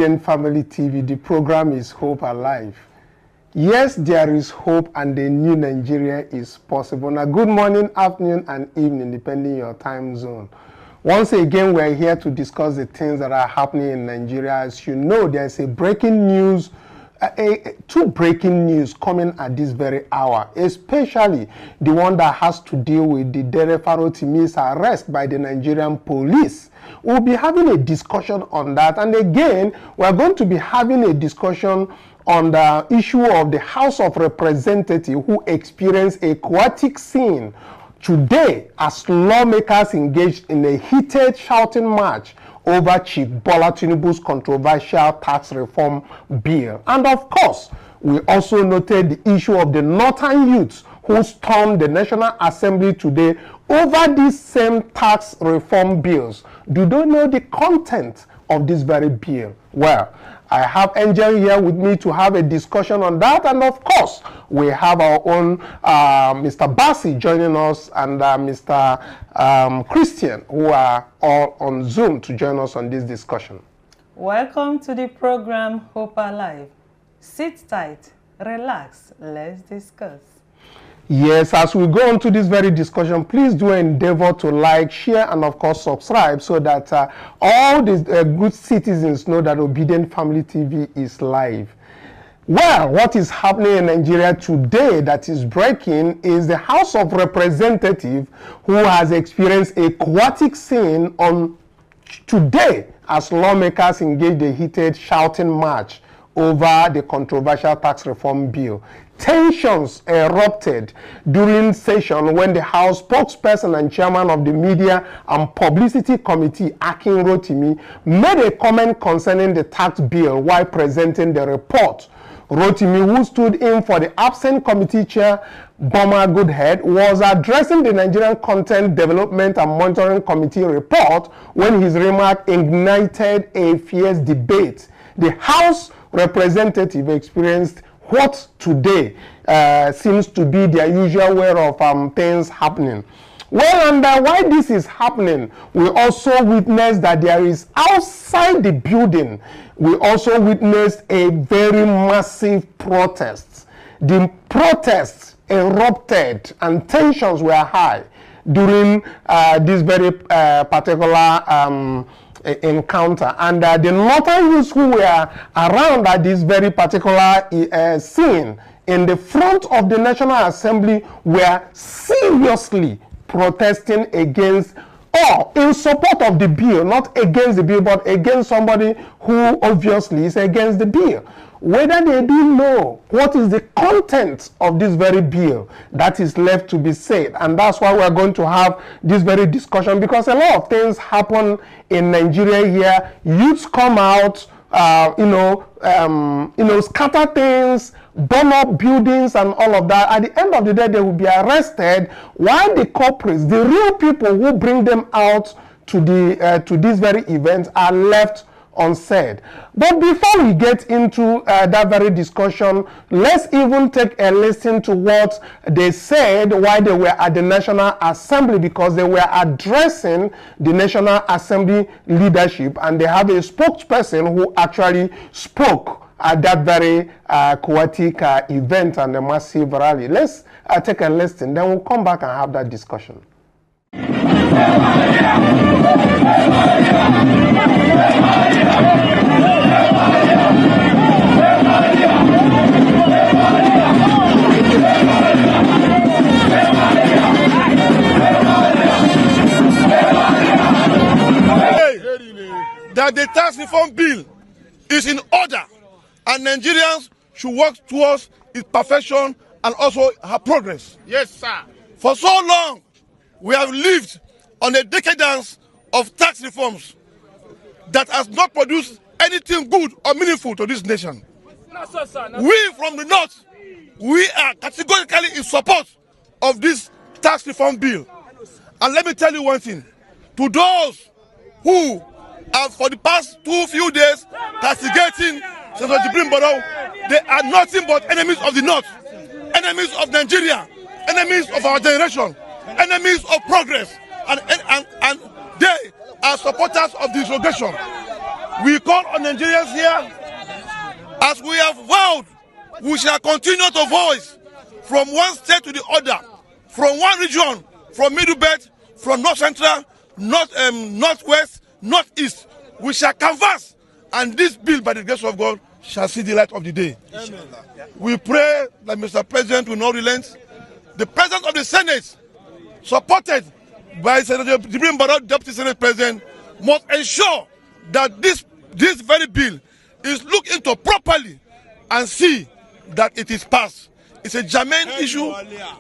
Obidient Family TV. The program is Hope Alive. Yes, there is hope and the new Nigeria is possible. Now, good morning, afternoon, and evening, depending your time zone. Once again, we're here to discuss the things that are happening in Nigeria. As you know, there's a breaking news, two breaking news coming at this very hour, especially the one that has to deal with the Dele Farotimi's arrest by the Nigerian police. We'll be having a discussion on that. And again, we're going to be having a discussion on the issue of the House of Representatives who experienced a chaotic scene today as lawmakers engaged in a heated shouting match over Chief Bola Tinubu's controversial tax reform bill. And of course, we also noted the issue of the northern youths who stormed the National Assembly today over these same tax reform bills. Do they know the content of this very bill? Well, I have Angel here with me to have a discussion on that, and of course, we have our own Mr. Bassi joining us and Mr. Christian, who are all on Zoom to join us on this discussion. Welcome to the program Hope Alive. Sit tight, relax, let's discuss. Yes, as we go on to this very discussion, please do endeavor to like, share, and of course subscribe so that all the good citizens know that Obidient Family TV is live. Well, what is happening in Nigeria today that is breaking is the House of Representatives who has experienced a chaotic scene on today as lawmakers engaged a heated shouting match over the controversial tax reform bill. Tensions erupted during session when the House spokesperson and chairman of the Media and Publicity Committee, Rowdy, made a comment concerning the tax bill while presenting the report. Rowdy, who stood in for the absent committee chair, Boma Goodhead, was addressing the Nigerian Content Development and Monitoring Committee report when his remark ignited a fierce debate. The House representative experienced what today seems to be their usual way of things happening. Well, and why this is happening, we also witnessed that there is outside the building, we also witnessed a very massive protest. The protests erupted and tensions were high during this very particular encounter, and the northern youths who were around at this very particular scene in the front of the National Assembly were seriously protesting against or in support of the bill, not against the bill, but against somebody who obviously is against the bill. Whether they do know what is the content of this very bill, that is left to be said. And that's why we're going to have this very discussion, because a lot of things happen in Nigeria here. Youths come out, scatter things, burn up buildings and all of that. At the end of the day, they will be arrested, while the culprits, the real people who bring them out to this very event, are left unsaid. But before we get into that very discussion, let's even take a listen to what they said while they were at the National Assembly, because they were addressing the National Assembly leadership, and they have a spokesperson who actually spoke at that very chaotic event and a massive rally. Let's take a listen, then we'll come back and have that discussion. That the tax reform bill is in order, and Nigerians should work towards its perfection and also her progress. Yes, sir. For so long, we have lived on a decadence of tax reforms that has not produced anything good or meaningful to this nation. No, sir, no. We from the north, we are categorically in support of this tax reform bill. And let me tell you one thing, to those who are for the past few days castigating Senator Jibril Boro, they are nothing but enemies of the north, enemies of Nigeria, enemies of our generation, enemies of progress, and they are supporters of this regression. We call on Nigerians here, as we have vowed, we shall continue to voice from one state to the other, from one region, from Middle Belt, from North Central, Northwest, Northeast. We shall canvass, and this bill, by the grace of God, shall see the light of the day. Amen. We pray that Mr. President will not relent. The President of the Senate, supported by Senator Jibril Barot, Deputy Senate President, must ensure that this very bill is looked into properly and see that it is passed. It's a germane issue.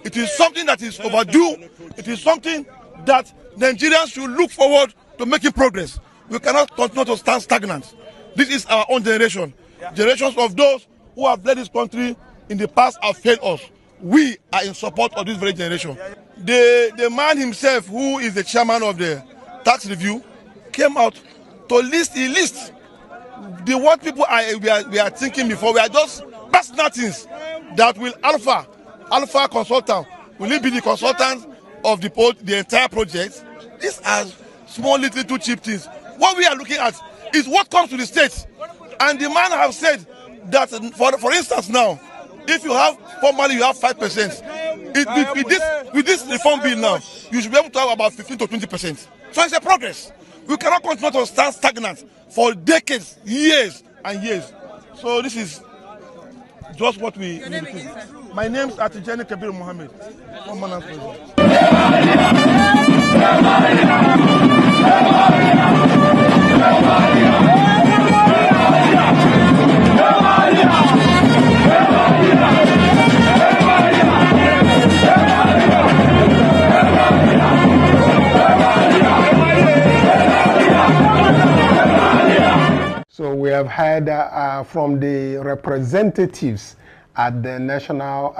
It is something that is overdue. It is something that Nigerians should look forward to making progress. We cannot continue to stand stagnant. This is our own generation. Generations of those who have led this country in the past have failed us. We are in support of this very generation. The man himself, who is the chairman of the tax review, came out to list the what people we are thinking before. We are just personal things that will Alpha consultant. Will it be the consultant of the entire project? These are small, little, cheap things. What we are looking at is what comes to the state. And the man have said that, for instance, now, if you have formally you have 5%, with this reform bill now, you should be able to have about 15 to 20%. So it's a progress. We cannot continue to stand stagnant for decades, years and years. So this is just what we need. My name is Atijani Kabir Mohammed. So we have heard from the representatives at the National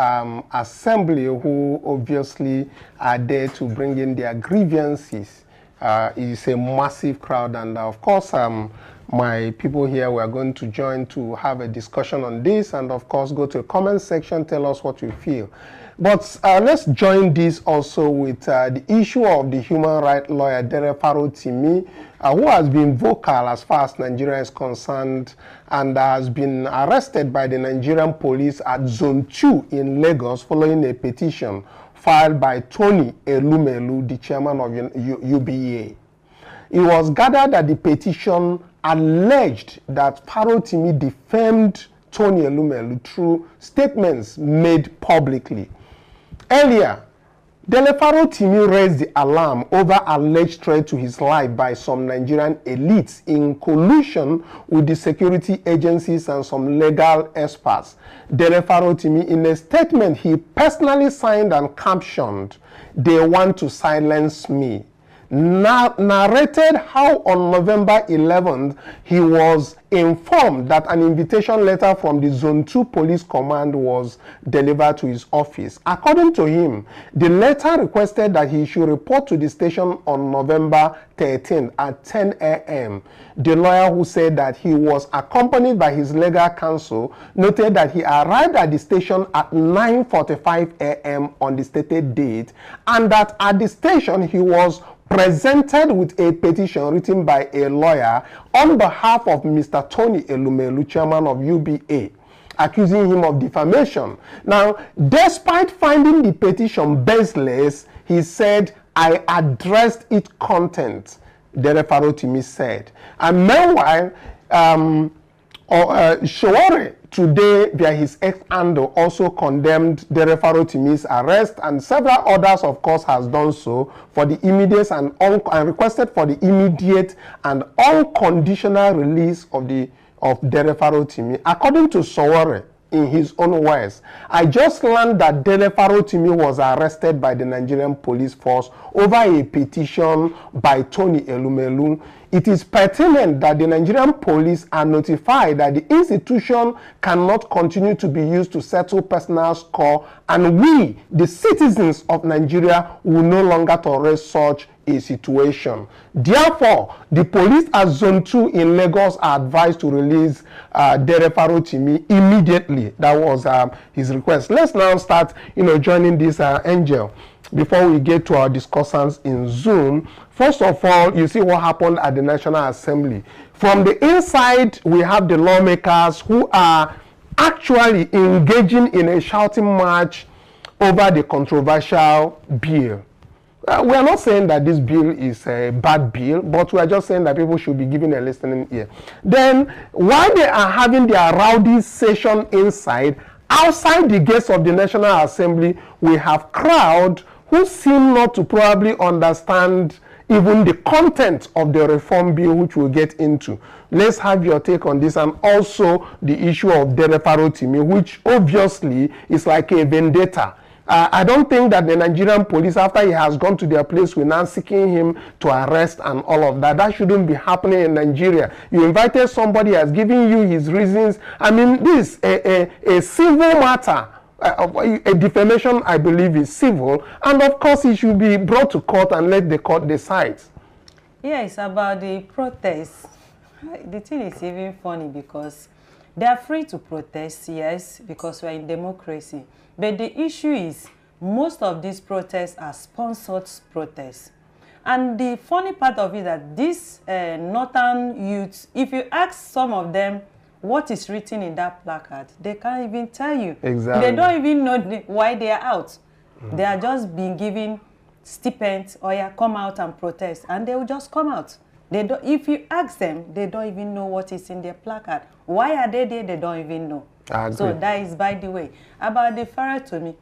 Assembly, who obviously are there to bring in their grievances. It's a massive crowd, and of course my people here, we are going to join to have a discussion on this, and of course go to the comment section, tell us what you feel. But let's join this also with the issue of the human rights lawyer Dele Farotimi, who has been vocal as far as Nigeria is concerned, and has been arrested by the Nigerian police at Zone 2 in Lagos following a petition filed by Tony Elumelu, the chairman of UBA. It was gathered that the petition alleged that Farotimi defamed Tony Elumelu through statements made publicly. Earlier, Dele Farotimi raised the alarm over alleged threat to his life by some Nigerian elites in collusion with the security agencies and some legal experts. Dele Farotimi, in a statement he personally signed and captioned, "They want to silence me," narrated how on November 11th he was informed that an invitation letter from the Zone 2 Police Command was delivered to his office. According to him, the letter requested that he should report to the station on November 13th at 10 a.m. The lawyer, who said that he was accompanied by his legal counsel, noted that he arrived at the station at 9:45 a.m. on the stated date, and that at the station he was presented with a petition written by a lawyer on behalf of Mr. Tony Elumelu, chairman of UBA, accusing him of defamation. Now, despite finding the petition baseless, he said, "I addressed its content," Dele Farotimi said. And meanwhile, Showore today, via his ex-handle, also condemned Dele Farotimi's arrest, and several others, of course, has done so for the immediate and requested for the immediate and unconditional release of Dele Farotimi. According to Showore, in his own words, "I just learned that Dele Farotimi was arrested by the Nigerian police force over a petition by Tony Elumelu. It is pertinent that the Nigerian police are notified that the institution cannot continue to be used to settle personal score, and we, the citizens of Nigeria, will no longer tolerate such a situation. Therefore, the police at Zone 2 in Lagos are advised to release Dele Farotimi immediately." That was his request. Let's now start, joining this Angel. before we get to our discussants in Zoom. First of all, you see what happened at the National Assembly. From the inside, we have the lawmakers who are actually engaging in a shouting match over the controversial bill. We are not saying that this bill is a bad bill, but we are just saying that people should be given a listening ear. Then, while they are having their rowdy session inside, outside the gates of the National Assembly, we have crowd who seem not to probably understand even the content of the reform bill, which we'll get into. Let's have your take on this, and also the issue of Dele Farotimi, which obviously is like a vendetta. I don't think that the Nigerian police, after he has gone to their place, will now seeking him to arrest and all of that. That shouldn't be happening in Nigeria. You invited somebody, has given you his reasons. I mean, this is a civil matter. A defamation, I believe, is civil, and of course it should be brought to court and let the court decide. Yes, about the protests. The thing is even funny because they are free to protest, yes, because we are in democracy. But the issue is most of these protests are sponsored protests. And the funny part of it is that these northern youths, if you ask some of them what is written in that placard, they can't even tell you. Exactly. They don't even know why they are out. They are just being given stipends, or yeah, come out and protest, and they will just come out. They don't, if you ask them, they don't even know what is in their placard. Why are they there? They don't even know. So that is by the way. About the Farotimi,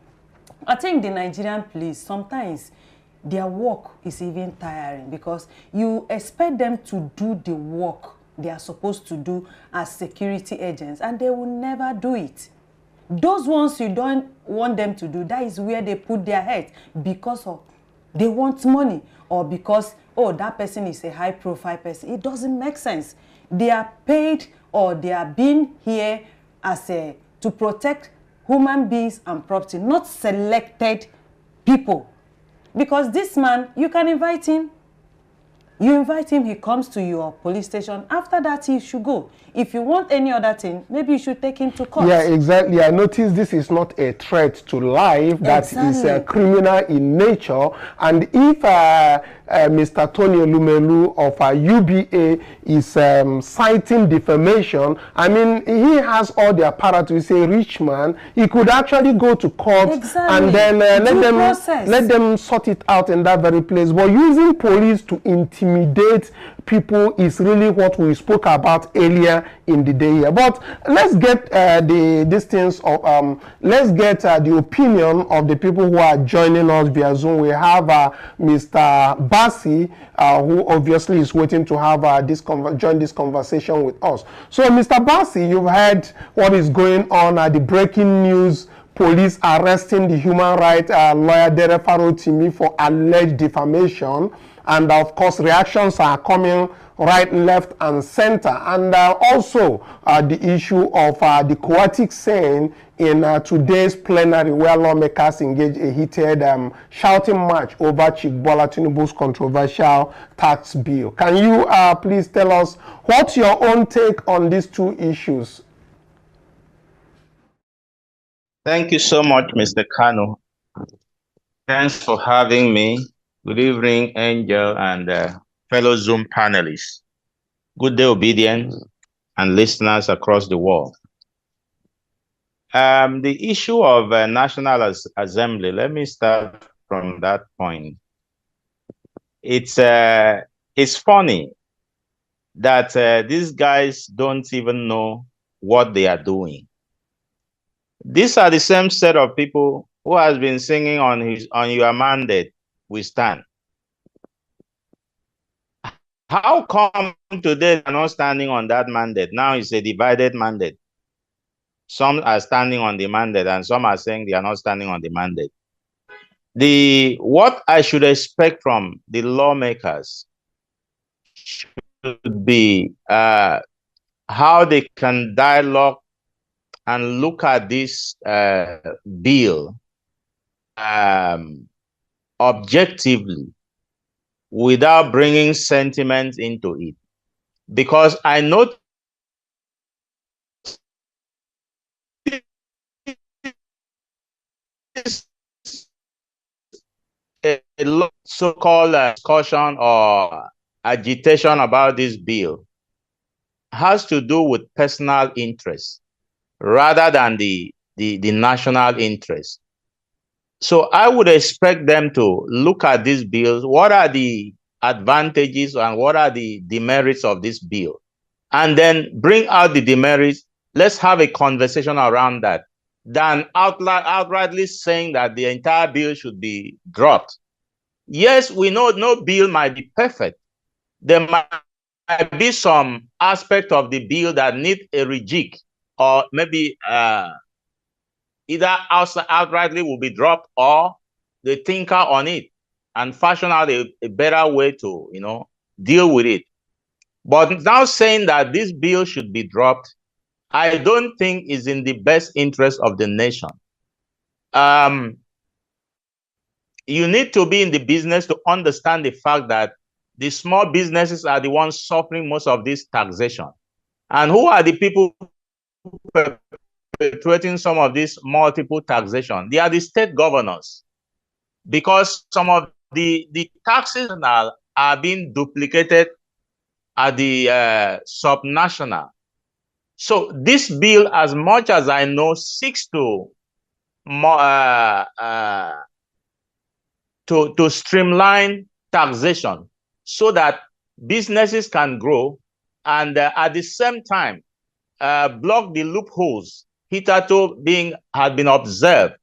I think the Nigerian police, sometimes their work is even tiring because you expect them to do the work they are supposed to do as security agents, and they will never do it. Those ones you don't want them to do, that is where they put their head because of they want money, or because, oh, that person is a high-profile person. It doesn't make sense. They are paid, or they are being here as to protect human beings and property, not selected people. Because this man, you can invite him. You invite him, he comes to your police station. After that, he should go. If you want any other thing, maybe you should take him to court. Yeah, exactly. I noticed this is not a threat to life. That is criminal in nature. And if Mr. Tony Lumelu of UBA is citing defamation, I mean, he has all the apparatus. He's a rich man. He could actually go to court and then let them sort it out in that very place. But using police to intimidate people is really what we spoke about earlier in the day here. But let's get the opinion of the people who are joining us via Zoom. We have Mr. Bassi, who obviously is waiting to have join this conversation with us. So, Mr. Bassi, you've heard what is going on the breaking news. Police arresting the human rights lawyer Dele Farotimi for alleged defamation. And of course, reactions are coming right, left, and center. And also the issue of the Cooperative saying in today's plenary, where lawmakers engage a heated shouting match over Chief Bola Tinubu's controversial tax bill. Can you please tell us what's your own take on these two issues? Thank you so much, Mr. Kanu. Thanks for having me. Good evening, Angel and fellow Zoom panelists. Good day, Obidient and listeners across the world. The issue of National Assembly, let me start from that point. It's funny that these guys don't even know what they are doing. These are the same set of people who has been singing on your mandate, we stand. How come today they're not standing on that mandate? Now it's a divided mandate. Some are standing on the mandate and some are saying they are not standing on the mandate. What I should expect from the lawmakers should be how they can dialogue and look at this bill objectively without bringing sentiment into it. Because I know so-called discussion or agitation about this bill has to do with personal interest rather than the national interest. So I would expect them to look at these bills. What are the advantages and what are the demerits of this bill? And then bring out the demerits. Let's have a conversation around that than outrightly saying that the entire bill should be dropped. Yes, we know no bill might be perfect. There might be some aspect of the bill that need a rejig, or maybe either outrightly will be dropped, or they tinker on it and fashion out a better way to, deal with it. But now saying that this bill should be dropped, I don't think is in the best interest of the nation. You need to be in the business to understand the fact that the small businesses are the ones suffering most of this taxation. And who are the people perpetuating some of this multiple taxation? They are the state governors, because some of the taxes are being duplicated at the subnational. So this bill, as much as I know, seeks to streamline taxation so that businesses can grow, and at the same time block the loopholes hitherto had been observed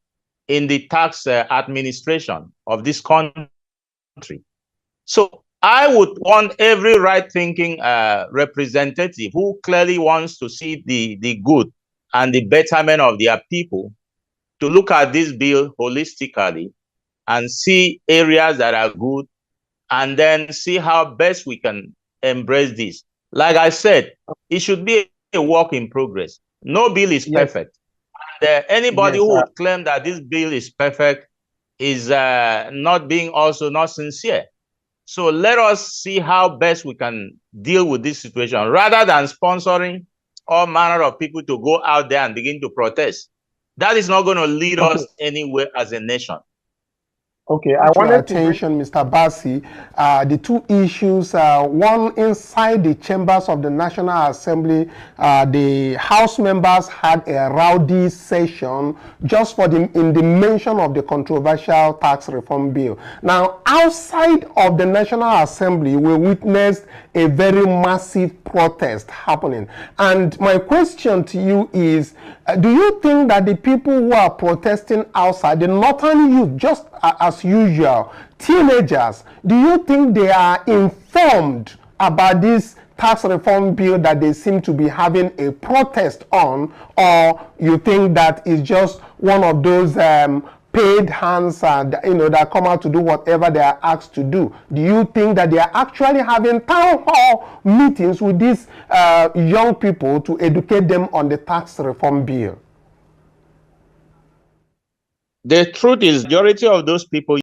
in the tax administration of this country. So I would want every right-thinking representative who clearly wants to see the good and the betterment of their people to look at this bill holistically and see areas that are good, and then see how best we can embrace this. Like I said, it should be a work in progress. No bill is perfect. And, anybody who would claim that this bill is perfect is not sincere. So let us see how best we can deal with this situation, rather than sponsoring all manner of people to go out there and begin to protest. That is not going to lead us anywhere as a nation. Okay, I want your attention, Mr. Bassi. The two issues, one inside the chambers of the National Assembly, the House members had a rowdy session just in the mention of the controversial tax reform bill. Now, outside of the National Assembly, we witnessed a very massive protest happening. And my question to you is, do you think that the people who are protesting outside, the northern youth, just as usual, teenagers, do you think they are informed about this tax reform bill that they seem to be having a protest on, or you think that it's just one of those paid hands that come out to do whatever they are asked to do? Do you think that they are actually having town hall meetings with these young people to educate them on the tax reform bill? The truth is, the majority of those people